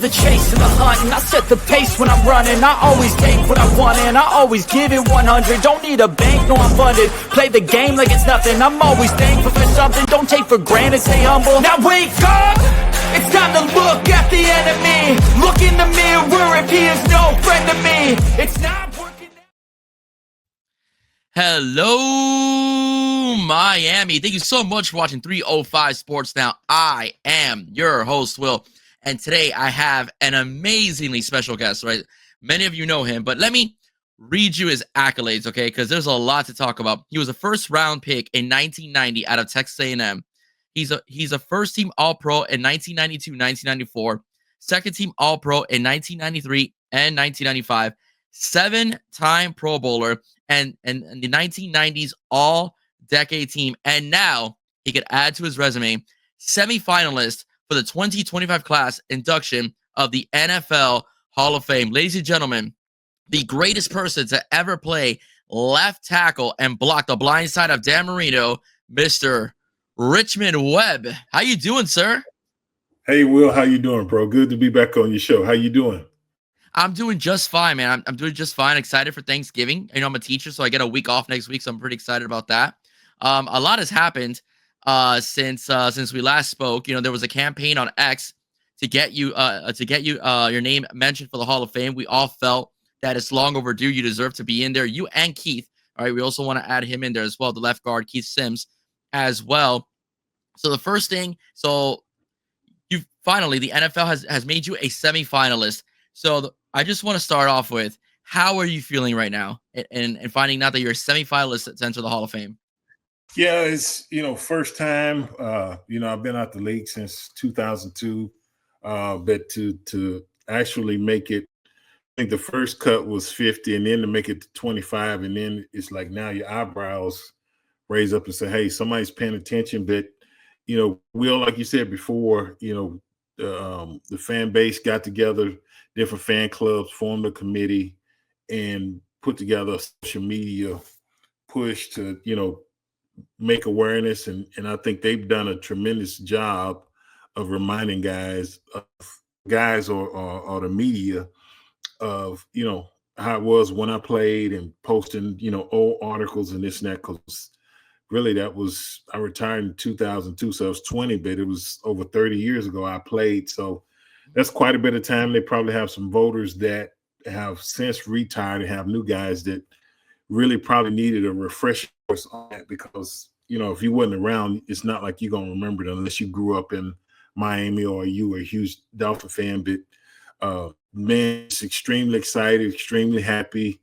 the chase and the hunt, and I set the pace when I'm running. I always take what I want and I always give it 100. Don't need a bank, no I'm funded. Play the game like it's nothing. I'm always thankful for something. Don't take for granted, stay humble. Now wake up! It's time to look at the enemy. Look in the mirror if he is no friend to me. It's not working. Hello, Miami. Thank you so much for watching 305 Sports Now. I am your host, Will. And today I have an amazingly special guest, right? Many of you know him, but let me read you his accolades, okay? Because there's a lot to talk about. He was a first-round pick in 1990 out of Texas A&M. He's a first-team All-Pro in 1992, 1994, second-team All-Pro in 1993 and 1995, seven-time Pro Bowler, and the 1990s All-Decade Team. And now he could add to his resume, semifinalist for the 2025 class induction of the NFL Hall of Fame. Ladies and gentlemen, the greatest person to ever play left tackle and block the blind side of Dan Marino, Mr. Richmond Webb. How you doing, sir? Hey, Will. How you doing, bro? Good to be back on your show. How you doing? I'm doing just fine, man. I'm doing just fine. Excited for Thanksgiving. You know, I'm a teacher, so I get a week off next week, so I'm pretty excited about that. A lot has happened since we last spoke. You know, there was a campaign on X to get you your name mentioned for the Hall of Fame. We all felt that it's long overdue. You deserve to be in there. You and Keith. All right. We also want to add him in there as well, the left guard, Keith Sims, as well. So the first thing, the NFL has made you a semifinalist. So I just want to start off with, how are you feeling right now and finding out that you're a semifinalist to enter the Hall of Fame? Yeah, it's, first time. I've been out the league since 2002, but to actually make it, I think the first cut was 50, and then to make it to 25, and then it's like now your eyebrows raise up and say, hey, somebody's paying attention. But, Will, like you said before, the fan base got together, different fan clubs, formed a committee, and put together a social media push to, make awareness. And I think they've done a tremendous job of reminding guys or the media of, how it was when I played, and posting, old articles and this and that, because really I retired in 2002, so I was 20, but it was over 30 years ago I played. So that's quite a bit of time. They probably have some voters that have since retired and have new guys that really probably needed a refresher on that, because, if you wasn't around, it's not like you're going to remember it unless you grew up in Miami or you were a huge Dolphin fan. But man, it's extremely excited, extremely happy,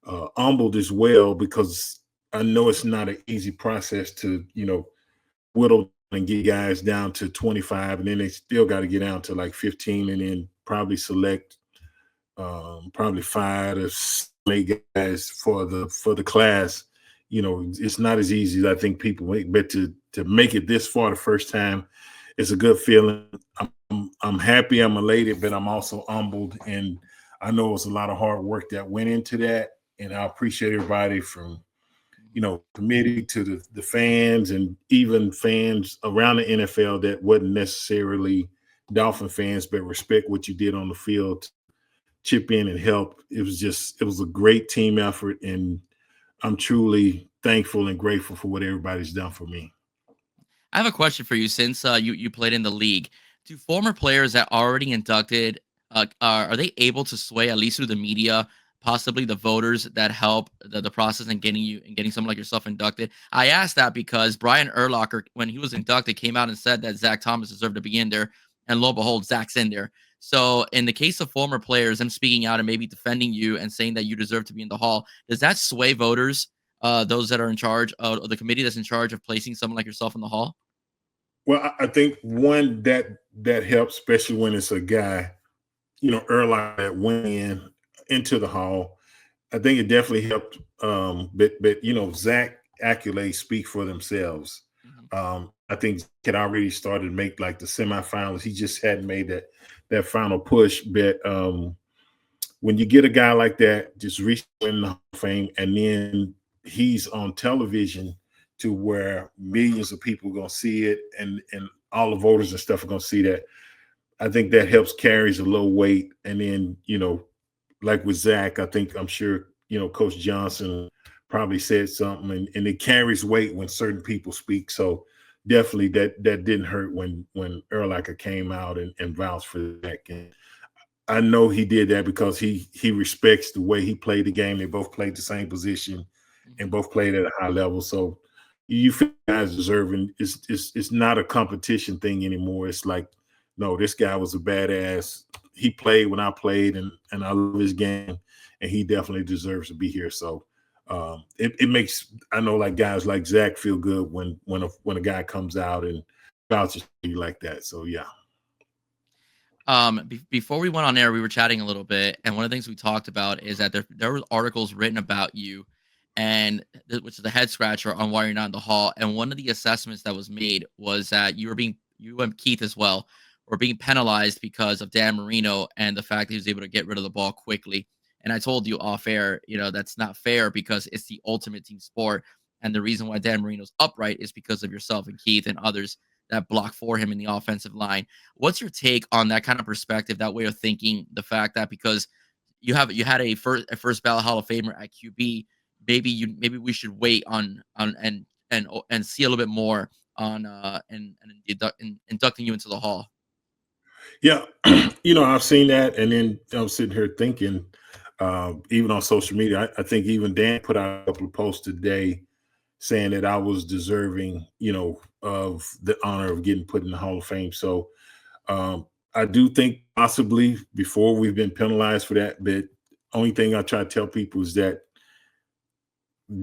humbled as well, because I know it's not an easy process to, whittle and get guys down to 25, and then they still got to get down to like 15, and then probably select probably 5 to 8 guys for the class. It's not as easy as I think people make, but to make it this far the first time, it's a good feeling. I'm happy, I'm elated, but I'm also humbled, and I know it's a lot of hard work that went into that, and I appreciate everybody from committee to the fans, and even fans around the NFL that wasn't necessarily Dolphin fans, but respect what you did on the field, chip in and help. It was a great team effort, and I'm truly thankful and grateful for what everybody's done for me. I have a question for you. Since you played in the league, do former players that already inducted, are they able to sway, at least through the media, possibly the voters that help the process in getting someone like yourself inducted? I asked that because Brian Urlacher, when he was inducted, came out and said that Zach Thomas deserved to be in there, and lo and behold, Zach's in there. So in the case of former players, them speaking out and maybe defending you and saying that you deserve to be in the Hall, does that sway voters, those that are in charge of the committee that's in charge of placing someone like yourself in the Hall? Well, I think one that helps, especially when it's a guy, Urlacher that went into the Hall. I think it definitely helped. But Zach accolades speak for themselves. Mm-hmm. I think Zach had already started to make like the semifinals. He just hadn't made that final push. But when you get a guy like that, just recently in the Hall of Fame, and then he's on television to where millions of people are going to see it, and all the voters and stuff are going to see that. I think that helps carries a low weight. And then, like with Zach, I'm sure, Coach Johnson probably said something, and it carries weight when certain people speak. So definitely that didn't hurt when Urlacher came out and vouched for Zach. And I know he did that because he respects the way he played the game. They both played the same position and both played at a high level. So you feel guys deserving. It's not a competition thing anymore. It's like, no, this guy was a badass. He played when I played, and I love his game, and he definitely deserves to be here. So it makes, I know, like guys like Zach feel good when a guy comes out and vouches for you like that. So yeah. Before we went on air, we were chatting a little bit, and one of the things we talked about is that there were articles written about you, and which is a head scratcher on why you're not in the Hall. And one of the assessments that was made was that you and Keith as well were being penalized because of Dan Marino and the fact that he was able to get rid of the ball quickly. And I told you off air, that's not fair because it's the ultimate team sport, and the reason why Dan Marino's upright is because of yourself and Keith and others that block for him in the offensive line. What's your take on that kind of perspective, that way of thinking, the fact that because you had a first ballot Hall of Famer at QB, maybe we should wait on and see a little bit more on inducting you into the Hall. Yeah, I've seen that, and then I'm sitting here thinking, even on social media, I think even Dan put out a couple of posts today saying that I was deserving, of the honor of getting put in the Hall of Fame. So I do think possibly before we've been penalized for that, but only thing I try to tell people is that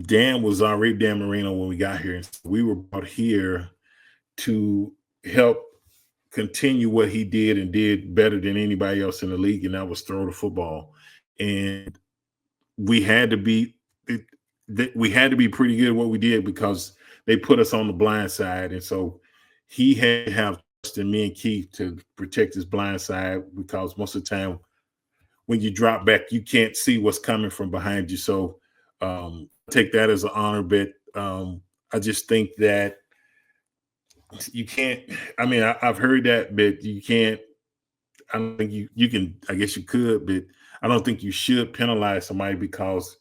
Dan was already Dan Marino when we got here. And we were brought here to help continue what he did and did better than anybody else in the league, and that was throw the football. And we had to be pretty good at what we did because they put us on the blind side. And so he had to have trust in me and Keith to protect his blind side, because most of the time when you drop back, you can't see what's coming from behind you. So take that as an honor. But I just think that you can't, I've heard that, but you can't, I don't think you can, I guess you could, but I don't think you should penalize somebody, because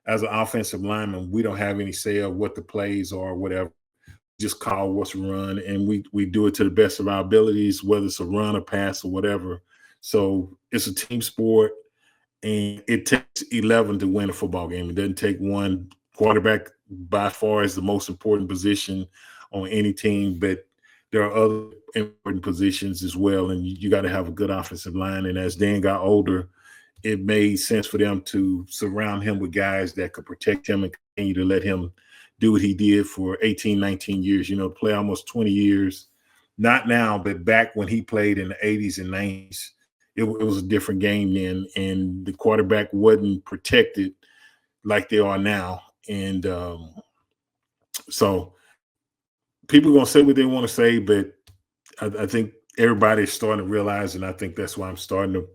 as an offensive lineman, we don't have any say of what the plays are or whatever. Just call what's run, and we do it to the best of our abilities, whether it's a run or pass or whatever. So it's a team sport, and it takes 11 to win a football game. It doesn't take one. Quarterback by far is the most important position on any team, but there are other important positions as well, and you got to have a good offensive line. And as Dan got older, it made sense for them to surround him with guys that could protect him and continue to let him do what he did for 18, 19 years, play almost 20 years. Not now, but back when he played in the 80s and 90s, it was a different game then, and the quarterback wasn't protected like they are now. And so people are going to say what they want to say, but I think everybody's starting to realize, and I think that's why I'm starting to,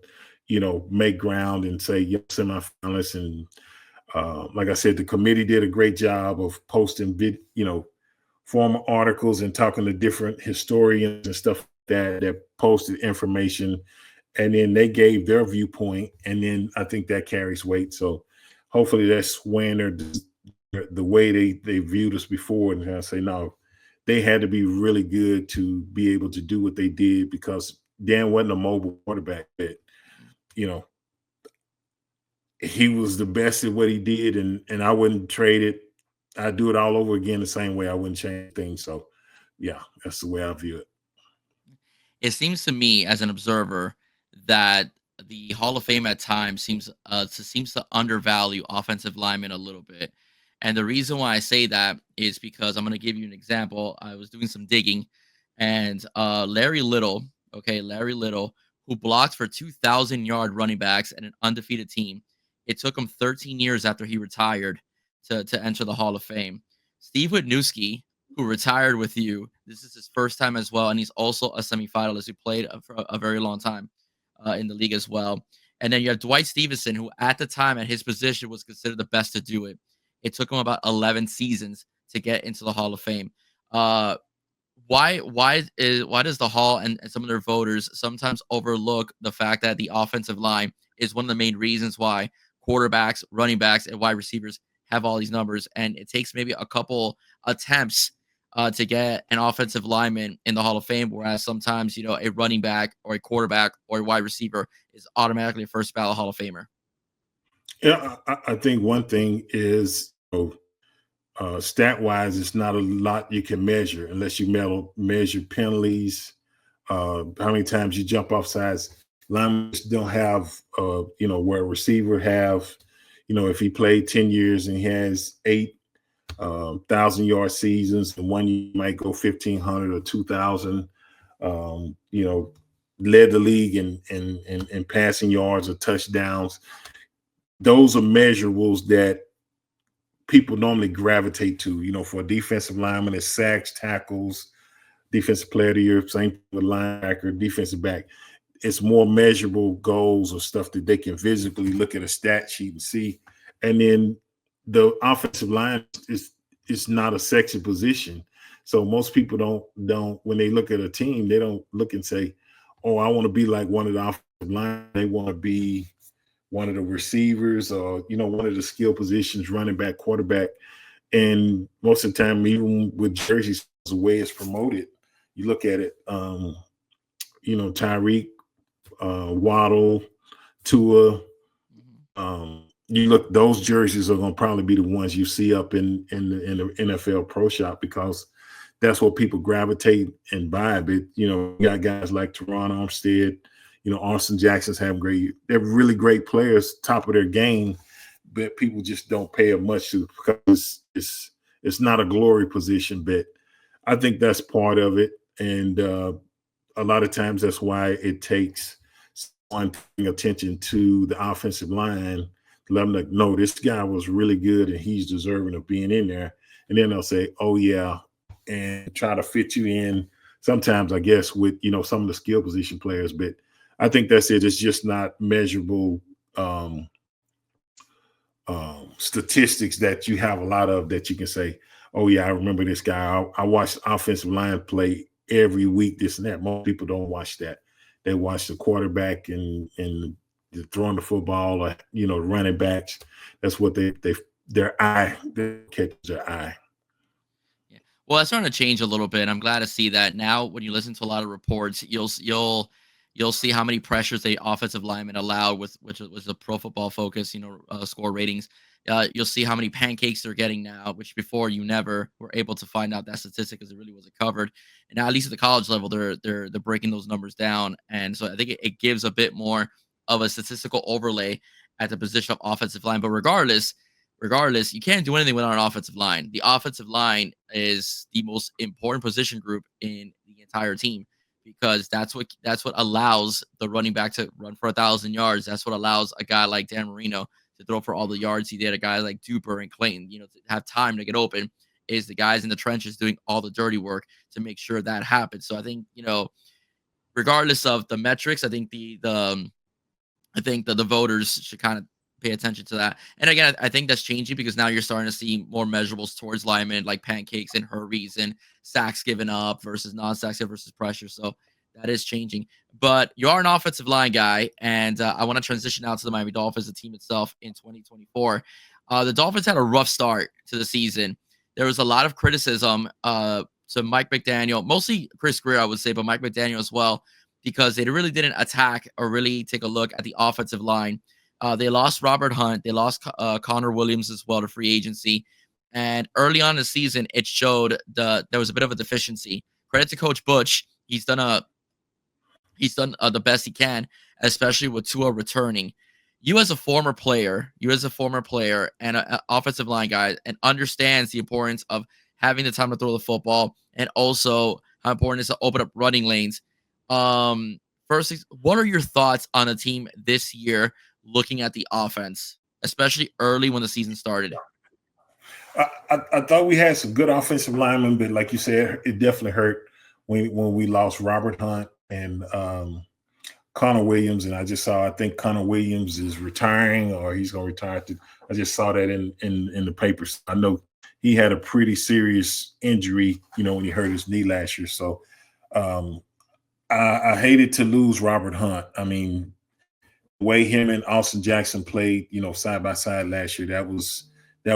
make ground and say, yes, semifinalists. And like I said, the committee did a great job of posting, former articles and talking to different historians and stuff that posted information. And then they gave their viewpoint. And then I think that carries weight. So hopefully that's swaying the way they viewed us before. And I say, no, they had to be really good to be able to do what they did, because Dan wasn't a mobile quarterback. But, he was the best at what he did, and I wouldn't trade it. I'd do it all over again the same way. I wouldn't change things. So, yeah, that's the way I view it. It seems to me, as an observer, that the Hall of Fame at times seems to undervalue offensive linemen a little bit. And the reason why I say that is because I'm going to give you an example. I was doing some digging, and Larry Little, who blocked for 2,000-yard running backs and an undefeated team. It took him 13 years after he retired to enter the Hall of Fame. Steve Wisniewski, who retired with you, this is his first time as well, and he's also a semifinalist who played for a very long time in the league as well. And then you have Dwight Stevenson, who at the time at his position was considered the best to do it. It took him about 11 seasons to get into the Hall of Fame. What why does the Hall and some of their voters sometimes overlook the fact that the offensive line is one of the main reasons why quarterbacks, running backs, and wide receivers have all these numbers, and it takes maybe a couple attempts to get an offensive lineman in the Hall of Fame, whereas sometimes a running back or a quarterback or a wide receiver is automatically a first ballot Hall of Famer. Yeah, I think one thing is, stat wise, it's not a lot you can measure unless you measure penalties, how many times you jump off sides. Linemen don't have, where a receiver have, if he played 10 years and he has 8,000-yard seasons, and one year might go 1,500 or 2,000. Led the league in passing yards or touchdowns. Those are measurables that people normally gravitate to. For a defensive lineman, it's sacks, tackles, defensive player of the year, same with linebacker, defensive back. It's more measurable goals or stuff that they can physically look at a stat sheet and see. And then the offensive line is not a sexy position. So most people don't when they look at a team, they don't look and say, oh, I want to be like one of the offensive line. They want to be one of the receivers or, one of the skill positions, running back, quarterback. And most of the time, even with jerseys, the way it's promoted, you look at it, Tyreek, Waddle, Tua, you look, those jerseys are going to probably be the ones you see up in the NFL Pro Shop, because that's what people gravitate and buy. But, you got guys like Teron Armstead, Austin Jackson's they're really great players, top of their game, but people just don't pay it much to, because it's not a glory position. But I think that's part of it. And a lot of times that's why it takes someone paying attention to the offensive line to let them know, no, this guy was really good and he's deserving of being in there. And then they'll say, oh, yeah, and try to fit you in sometimes, I guess, with, some of the skill position players. But I think that's it. It's just not measurable statistics that you have a lot of that you can say, oh, yeah, I remember this guy. I watched offensive line play every week, this and that. Most people don't watch that. They watch the quarterback and throwing the football, or, running backs. That's what they catch their eye. Yeah. Well, that's starting to change a little bit. I'm glad to see that now. When you listen to a lot of reports, you'll see how many pressures the offensive lineman allowed, which was a Pro Football Focus, score ratings. You'll see how many pancakes they're getting now, which before you never were able to find out that statistic because it really wasn't covered. And now, at least at the college level, they're breaking those numbers down, and so I think it gives a bit more of a statistical overlay at the position of offensive line. But regardless, you can't do anything without an offensive line. The offensive line is the most important position group in the entire team, because that's what allows the running back to run for 1,000 yards. That's what allows a guy like Dan Marino to throw for all the yards he did. A guy like Duper and Clayton, to have time to get open, is the guys in the trenches doing all the dirty work to make sure that happens. So I think, regardless of the metrics, I think the voters should kind of pay attention to that. And again, I think that's changing because now you're starting to see more measurables towards linemen, like pancakes and hurries and sacks given up versus non-sacks versus pressure. So that is changing. But you are an offensive line guy, and I want to transition out to the Miami Dolphins, the team itself, in 2024. The Dolphins had a rough start to the season. There was a lot of criticism to Mike McDaniel, mostly Chris Greer, I would say, but Mike McDaniel as well, because they really didn't attack or really take a look at the offensive line. They lost Robert Hunt. They lost Connor Williams as well to free agency. And early on in the season, it showed there was a bit of a deficiency. Credit to Coach Butch. He's done the best he can, especially with Tua returning. You as a former player and an offensive line guy, and understands the importance of having the time to throw the football, and also how important it is to open up running lanes. First, what are your thoughts on a team this year looking at the offense, especially early when the season started? I thought we had some good offensive linemen, but like you said, it definitely hurt when we lost Robert Hunt and Connor Williams. And I think Connor Williams is retiring, or he's going to retire. I just saw that in the papers. I know he had a pretty serious injury, when he hurt his knee last year. So um, I hated to lose Robert Hunt. I mean, the way him and Austin Jackson played, side by side last year, that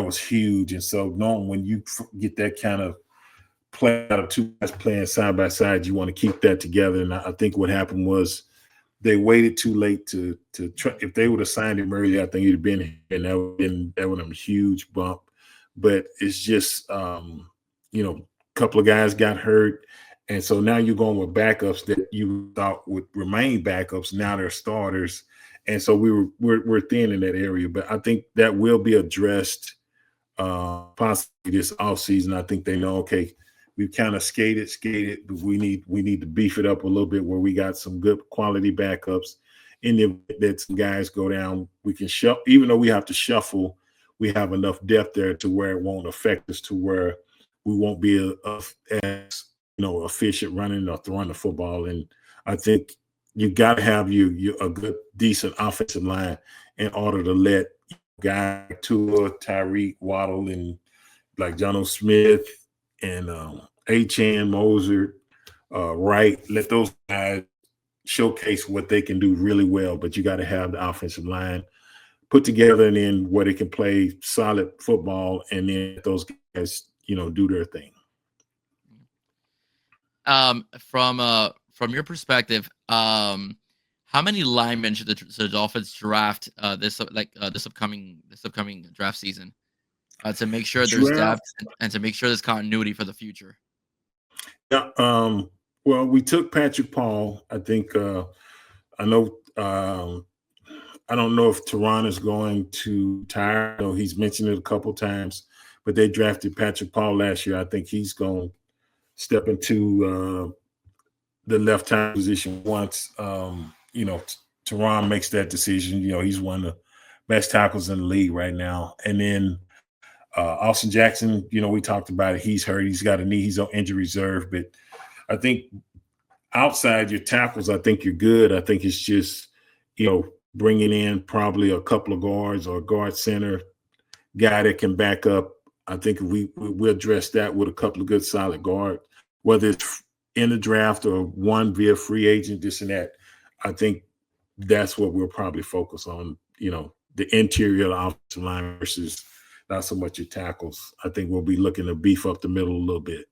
was huge. And so knowing when you get that kind of play out of two guys playing side by side, you want to keep that together. And I think what happened was they waited too late to try. If they would have signed him earlier, I think he'd have been here, and that would have been a huge bump. But it's just a couple of guys got hurt, and so now you're going with backups that you thought would remain backups. Now they're starters, and so we're thin in that area. But I think that will be addressed possibly this offseason. I think they know, okay, we've kind of skated, but we need to beef it up a little bit where we got some good quality backups. In the event that some guys go down, we can shuffle. Even though we have to shuffle, we have enough depth there to where it won't affect us, to where we won't be as efficient running or throwing the football. And I think you got to have you a good, decent offensive line in order to let guys like Tua, Tyreek, Waddle, and like Jono Smith and Achane, Moser, Wright, let those guys showcase what they can do really well. But you got to have the offensive line put together, and then where they can play solid football, and then those guys, do their thing. From your perspective, how many linemen should the Dolphins draft this upcoming draft season to make sure there's depth and to make sure there's continuity for the future? Yeah. Well, we took Patrick Paul. I think I know. I don't know if Teron is going to retire. I know he's mentioned it a couple times, but they drafted Patrick Paul last year. I think he's going to step into the left tackle position once Teron makes that decision. He's one of the best tackles in the league right now. And then Austin Jackson, we talked about it. He's hurt. He's got a knee. He's on injury reserve. But I think outside your tackles, I think you're good. I think it's just, bringing in probably a couple of guards or a guard center guy that can back up. I think we'll address that with a couple of good solid guards, whether it's in the draft or one via free agent, this and that. I think that's what we'll probably focus on, the interior of the offensive line versus not so much your tackles. I think we'll be looking to beef up the middle a little bit.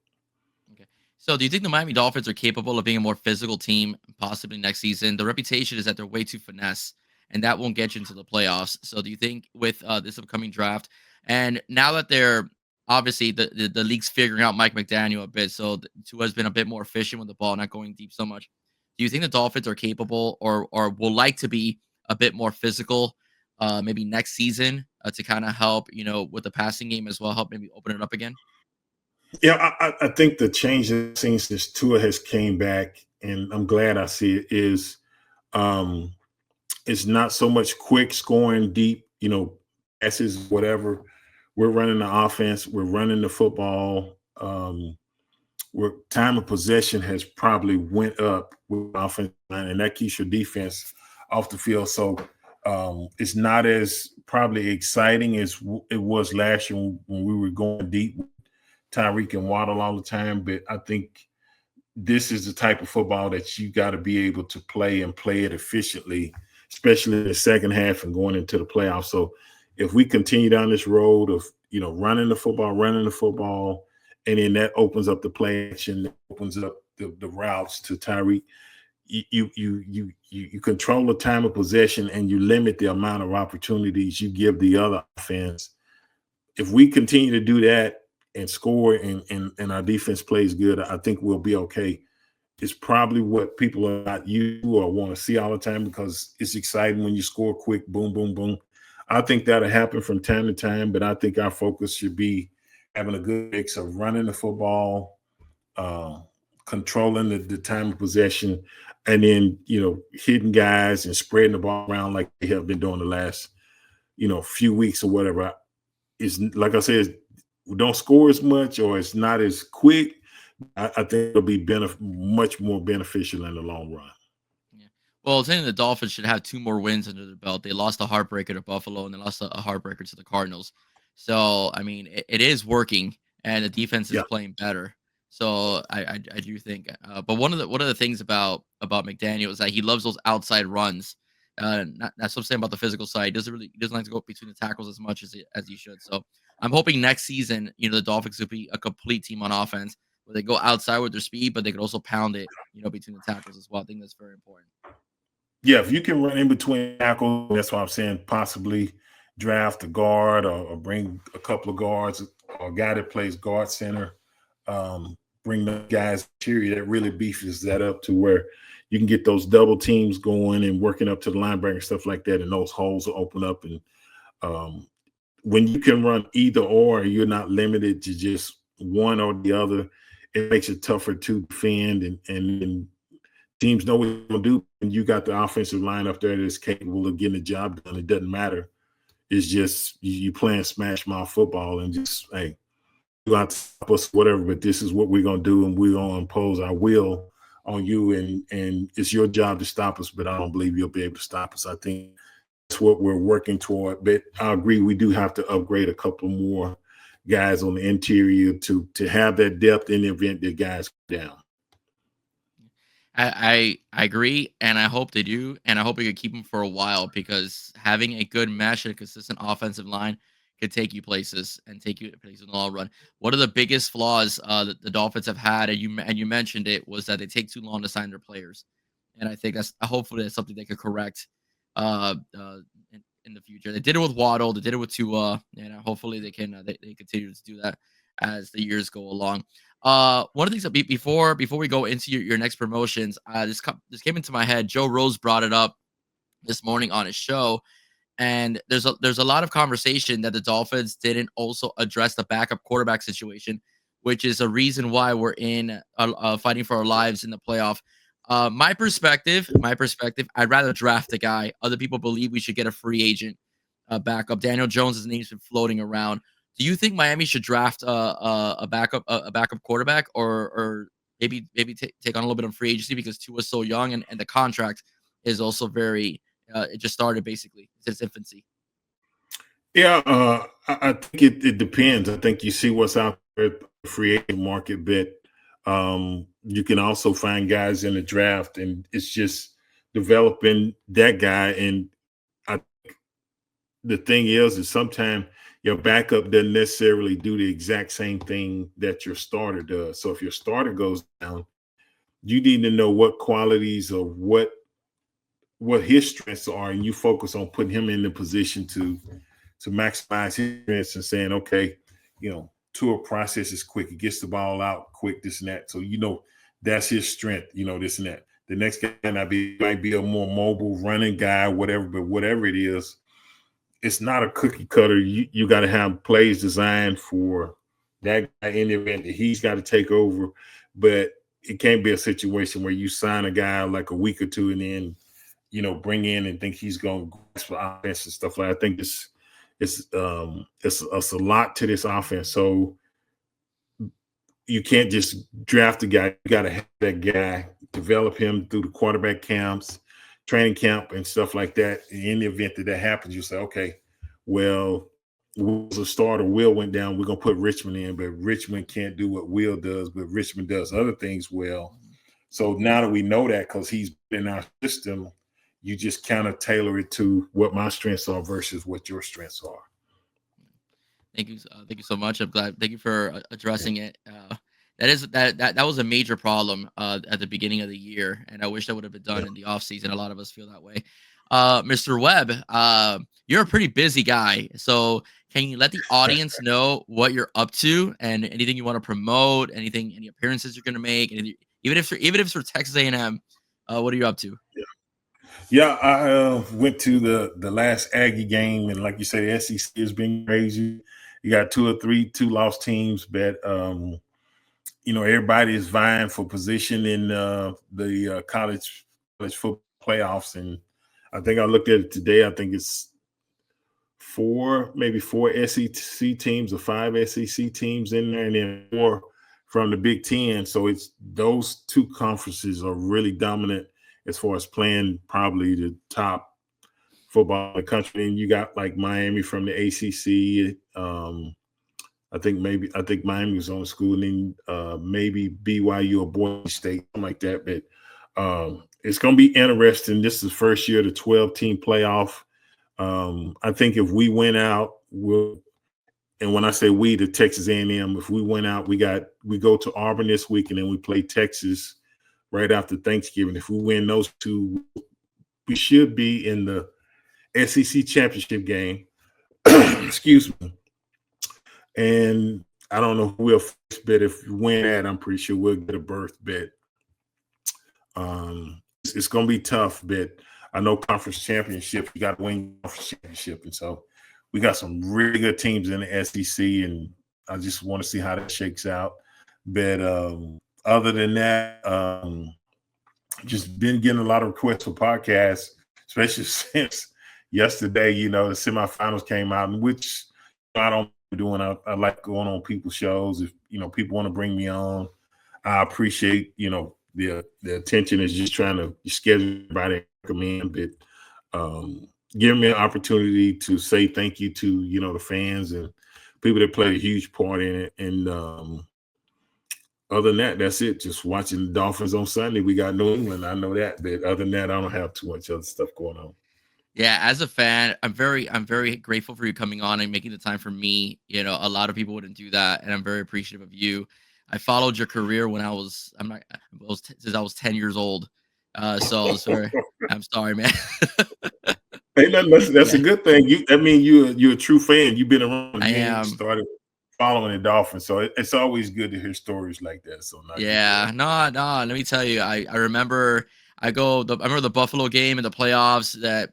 Okay. So do you think the Miami Dolphins are capable of being a more physical team possibly next season? The reputation is that they're way too finesse, and that won't get you into the playoffs. So do you think with this upcoming draft, and now that they're obviously the league's figuring out Mike McDaniel a bit, so Tua has been a bit more efficient with the ball, not going deep so much. Do you think the Dolphins are capable or will like to be a bit more physical maybe next season to kind of help, with the passing game as well, help maybe open it up again? Yeah, I think the change since Tua has came back, and I'm glad I see it, is it's not so much quick scoring deep, passes, whatever. We're running the offense. We're running the football. Where time of possession has probably went up with offense line, and that keeps your defense off the field. So it's not as probably exciting as it was last year when we were going deep with Tyreek and Waddle all the time. But I think this is the type of football that you got to be able to play and play it efficiently, especially in the second half and going into the playoffs. So if we continue down this road of, running the football, and then that opens up the play action, opens up the routes to Tyreek, you control the time of possession and you limit the amount of opportunities you give the other offense. If we continue to do that and score and our defense plays good, I think we'll be okay. It's probably what people are not used to or want to see all the time because it's exciting when you score quick, boom, boom, boom. I think that'll happen from time to time, but I think our focus should be having a good mix of running the football, controlling the time of possession, and then, hitting guys and spreading the ball around like they have been doing the last, few weeks or whatever. It's like I said, we don't score as much or it's not as quick. I think it'll be much more beneficial in the long run. Yeah. Well, I think the Dolphins should have 2 more wins under their belt. They lost a heartbreaker to Buffalo and they lost a heartbreaker to the Cardinals. So I mean, it is working, and the defense is Yeah. playing better. So I do think, but one of the things about McDaniel is that he loves those outside runs. That's what I'm saying about the physical side. He doesn't like to go between the tackles as much as he should. So I'm hoping next season, the Dolphins will be a complete team on offense where they go outside with their speed, but they could also pound it, between the tackles as well. I think that's very important. Yeah, if you can run in between tackles, that's why I'm saying possibly draft a guard or bring a couple of guards or a guy that plays guard center. Bring the guys interior that really beefs that up to where you can get those double teams going and working up to the linebacker and stuff like that, and those holes will open up. And um, when you can run either or, you're not limited to just one or the other. It makes it tougher to defend, and teams know what you're going to do. And you got the offensive line up there that's capable of getting the job done. It doesn't matter. It's just you playing smash mouth football and just, hey, you got to stop us, whatever, but this is what we're going to do, and we're going to impose our will on you, and it's your job to stop us, but I don't believe you'll be able to stop us. I think that's what we're working toward. But I agree, we do have to upgrade a couple more guys on the interior to have that depth in the event that guys go down. I agree, and I hope they do, and I hope we could keep them for a while because having a good mesh and a consistent offensive line could take you places and take you to places in the long run. One of the biggest flaws that the Dolphins have had, and you mentioned it, was that they take too long to sign their players, and I think that's hopefully that's something they could correct uh, uh, in the future. They did it with Waddle, they did it with Tua, and hopefully they continue to do that as the years go along. One of the things that before we go into your next promotions, this came into my head. Joe Rose brought it up this morning on his show, and there's a lot of conversation that the Dolphins didn't also address the backup quarterback situation, which is a reason why we're in fighting for our lives in the playoff. My perspective, I'd rather draft a guy. Other people believe we should get a free agent backup. Daniel Jones' name's been floating around. Do you think Miami should draft a backup quarterback, or maybe take on a little bit of free agency because Tua's so young, and the contract is also very it just started basically. It's its infancy. Yeah, I think it depends. I think you see what's out there at the free agent market, but you can also find guys in the draft, and it's just developing that guy. And I, the thing is sometimes your backup doesn't necessarily do the exact same thing that your starter does. So if your starter goes down, you need to know what qualities or what his strengths are, and you focus on putting him in the position to maximize his strengths and saying, okay, Tua processes quick, he gets the ball out quick, this and that. So that's his strength, this and that. The next guy might be a more mobile running guy, whatever, but whatever it is, it's not a cookie cutter. You got to have plays designed for that guy in the event that he's got to take over. But it can't be a situation where you sign a guy like a week or two and then, bring in and think he's going to grasp the offense and stuff like that. I think it's a lot to this offense. So you can't just draft a guy. You got to have that guy, develop him through the quarterback camps, training camp, and stuff like that. In the event that happens, you say, okay, well, Will's a starter. Will went down. We're gonna put Richmond in, but Richmond can't do what Will does, but Richmond does other things well. So now that we know that, because he's in our system, you just kind of tailor it to what my strengths are versus what your strengths are. Thank you so much. I'm glad. Thank you for addressing it. That was a major problem at the beginning of the year, and I wish that would have been done in the off season. A lot of us feel that way. Mr. Webb, you're a pretty busy guy, so can you let the audience know what you're up to and anything you want to promote, any appearances you're going to make, even if it's for Texas A&M, what are you up to? Yeah, I went to the last Aggie game, and like you say, the SEC has been crazy. You got two lost teams, but everybody is vying for position in the college football playoffs, and I think I looked at it today. I think it's maybe four SEC teams or five SEC teams in there, and then four from the Big Ten. So it's those two conferences are really dominant as far as playing probably the top football in the country. And you got like Miami from the ACC, I think Miami was on school, and then maybe BYU or Boise State, something like that. But it's going to be interesting. This is the first year of the 12-team playoff. I think if we win out, and when I say we, the Texas A&M, if we win out, we go to Auburn this week, and then we play Texas right after Thanksgiving. If we win those two, we should be in the SEC championship game. Excuse me. And I don't know who we'll face, but if we win that, I'm pretty sure we'll get a berth bet. It's going to be tough, but I know conference championship, you got to win conference championship. And so we got some really good teams in the SEC, and I just want to see how that shakes out. But other than that, just been getting a lot of requests for podcasts, especially since yesterday, the semifinals came out, which I don't doing. I like going on people's shows. If people want to bring me on, I appreciate the attention. Is just trying to schedule everybody to come in, but give me an opportunity to say thank you to the fans and people that played a huge part in it. And other than that, that's it. Just watching the Dolphins on Sunday. We got New England. I know that, but other than that, I don't have too much other stuff going on. Yeah, as a fan, I'm very grateful for you coming on and making the time for me. A lot of people wouldn't do that, and I'm very appreciative of you. I followed your career when since I was 10 years old. So sorry. I'm sorry, man. Hey, that's a good thing. You're a true fan. You've been around. I am. Started following the Dolphins, so it's always good to hear stories like that. So yeah, no. Let me tell you, I remember. I remember the Buffalo game in the playoffs. That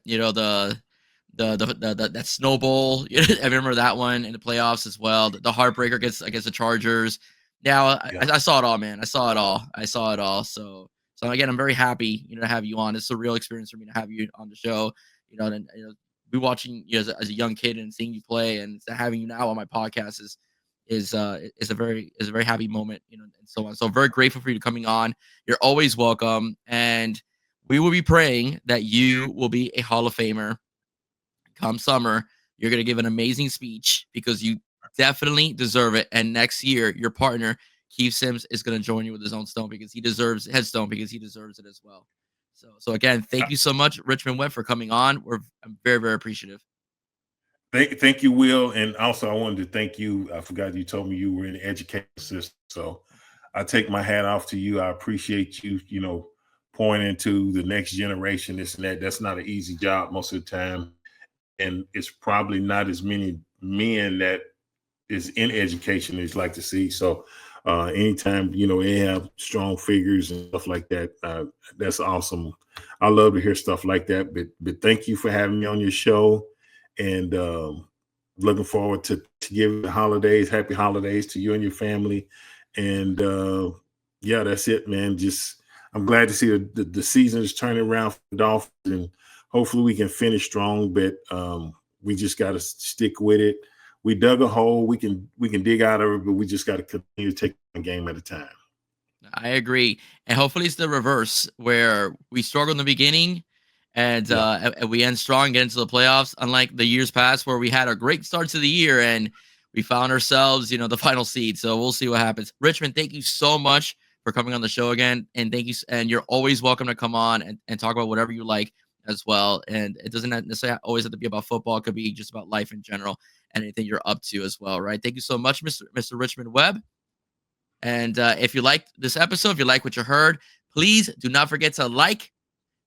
that Snow Bowl. I remember that one in the playoffs as well. The heartbreaker against the Chargers. Now I saw it all, man. I saw it all. So again, I'm very happy to have you on. It's a real experience for me to have you on the show. And be watching you as a young kid and seeing you play, and having you now on my podcast is a very happy moment, and so on. So very grateful for you coming on. You're always welcome, and we will be praying that you will be a Hall of Famer come summer. You're going to give an amazing speech because you definitely deserve it. And next year, your partner Keith Sims is going to join you with his own stone because he deserves it as well. So again, thank you so much, Richmond Webb, for coming on. I'm very, very appreciative. Thank you, Will. And also, I wanted to thank you. I forgot you told me you were in the education system. So I take my hat off to you. I appreciate you, pouring into the next generation, this and that. That's not an easy job most of the time. And it's probably not as many men that is in education as like to see. So anytime, they have strong figures and stuff like that, that's awesome. I love to hear stuff like that. But thank you for having me on your show. And looking forward to giving the holidays, happy holidays to you and your family. And yeah, that's it, man. I'm glad to see the season is turning around for the Dolphins, and hopefully we can finish strong. But we just got to stick with it. We dug a hole. We can dig out of it, but we just got to continue to take one game at a time. I agree, and hopefully it's the reverse where we struggle in the beginning. And we end strong, get into the playoffs, unlike the years past where we had a great start to the year and we found ourselves, the final seed. So we'll see what happens. Richmond, thank you so much for coming on the show again. And thank you. And you're always welcome to come on and talk about whatever you like as well. And it doesn't necessarily always have to be about football. It could be just about life in general and anything you're up to as well, right? Thank you so much, Mr. Richmond Webb. And if you liked this episode, if you like what you heard, please do not forget to like,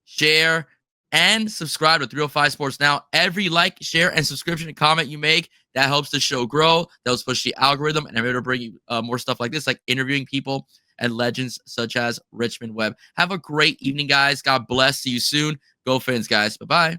share, and subscribe to 305 Sports Now. Every like, share, and subscription and comment you make, that helps the show grow. That helps push the algorithm, and I'm able to bring you more stuff like this, like interviewing people and legends such as Richmond Webb. Have a great evening, guys. God bless. See you soon. Go Fins, guys. Bye-bye.